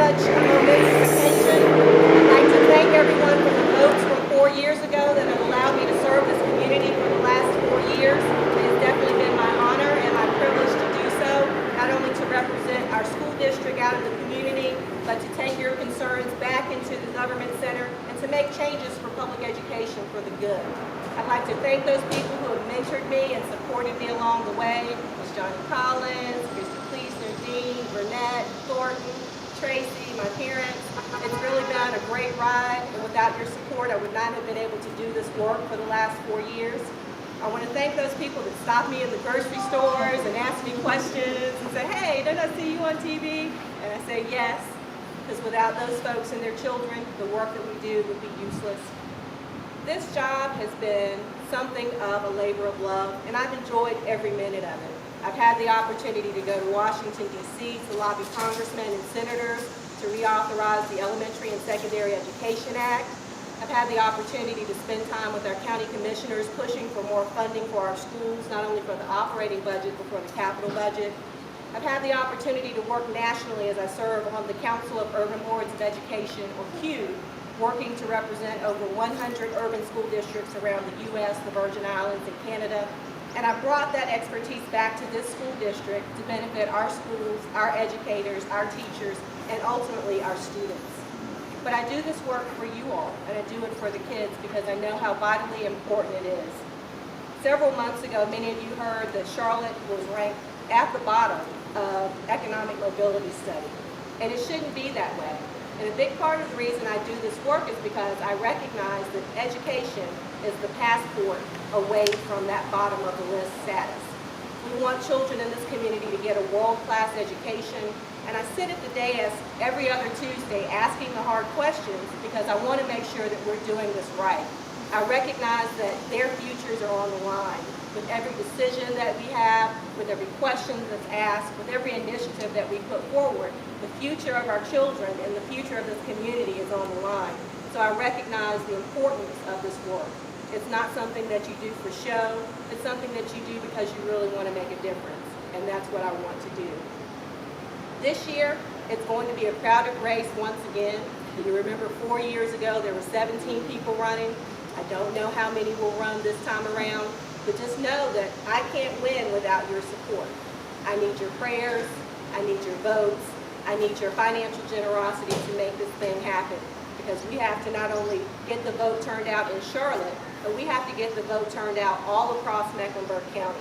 such a momentous occasion. I'd like to thank everyone for the votes from 4 years ago that have allowed me to serve this community for the last 4 years. It has definitely been my honor and my privilege to do so, not only to represent our school district out in the community, but to take your concerns back into the government center and to make changes for public education for the good. I'd like to thank those people who have mentored me and supported me along the way. Ms. Johnny Collins, Christy Cleesner, Dean, Burnett, Thornton, Tracy, my parents. It's really been a great ride, and without your support, I would not have been able to do this work for the last 4 years. I want to thank those people that stop me in the grocery stores and ask me questions and say, hey, did I see you on TV? And I say yes, because without those folks and their children, the work that we do would be useless. This job has been something of a labor of love, and I've enjoyed every minute of it. I've had the opportunity to go to Washington, D.C. to lobby congressmen and senators to reauthorize the Elementary and Secondary Education Act. I've had the opportunity to spend time with our county commissioners pushing for more funding for our schools, not only for the operating budget, but for the capital budget. I've had the opportunity to work nationally as I serve on the Council of Urban Boards of Education, or CUBE, working to represent over 100 urban school districts around the U.S., the Virgin Islands, and Canada. And I brought that expertise back to this school district to benefit our schools, our educators, our teachers, and ultimately our students. But I do this work for you all, and I do it for the kids because I know how vitally important it is. Several months ago, many of you heard that Charlotte was ranked at the bottom of economic mobility study, and it shouldn't be that way. And a big part of the reason I do this work is because I recognize that education is the passport away from that bottom of the list status. We want children in this community to get a world-class education, and I sit at the dais every other Tuesday asking the hard questions because I want to make sure that we're doing this right. I recognize that their futures are on the line. With every decision that we have, with every question that's asked, with every initiative that we put forward, the future of our children and the future of this community is on the line. So I recognize the importance of this work. It's not something that you do for show. It's something that you do because you really want to make a difference, and that's what I want to do. This year, it's going to be a crowded race once again. You remember 4 years ago, there were 17 people running. I don't know how many will run this time around, but just know that I can't win without your support. I need your prayers, I need your votes, I need your financial generosity to make this thing happen, because we have to not only get the vote turned out in Charlotte, but we have to get the vote turned out all across Mecklenburg County,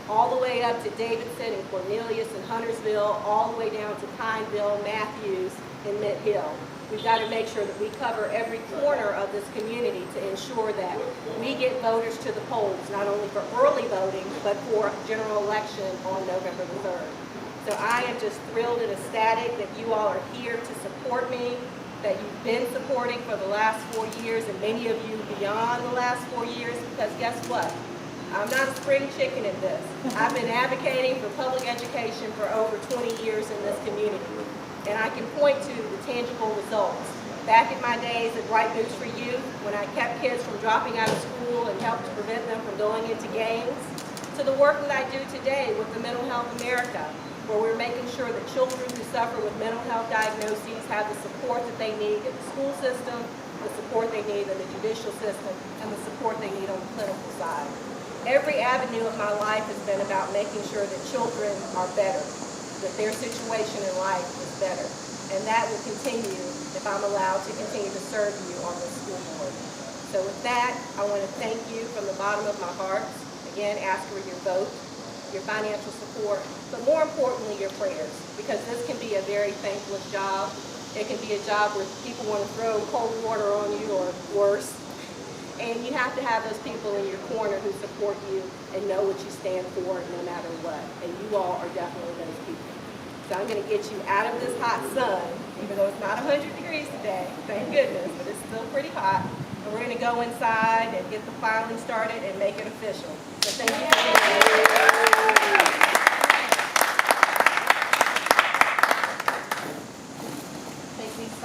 all the way up to Davidson and Cornelius and Huntersville, all the way down to Pineville, Matthews, and Mint Hill. We've got to make sure that we cover every corner of this community to ensure that we get voters to the polls, not only for early voting, but for general election on November the 3rd. So I am just thrilled and ecstatic that you all are here to support me, that you've been supporting for the last 4 years, and many of you beyond the last 4 years, because guess what? I'm not a spring chicken at this. I've been advocating for public education for over 20 years in this community. And I can point to the tangible results. Back in my days at Bright Moves for Youth, when I kept kids from dropping out of school and helped to prevent them from going into gangs, to the work that I do today with the Mental Health Ericka, where we're making sure that children who suffer with mental health diagnoses have the support that they need in the school system, the support they need in the judicial system, and the support they need on the clinical side. Every avenue of my life has been about making sure that children are better, that their situation in life is better. And that will continue if I'm allowed to continue to serve you on the school board. So with that, I want to thank you from the bottom of my heart. Again, ask for your vote, your financial support, but more importantly, your prayers, because this can be a very thankless job. It can be a job where people want to throw cold water on you or worse. And you have to have those people in your corner who support you and know what you stand for no matter what. And you all are definitely those people. So I'm going to get you out of this hot sun, even though it's not 100 degrees today, thank goodness, but it's still pretty hot. And we're going to go inside and get the filing started and make it official. So thank you for being here.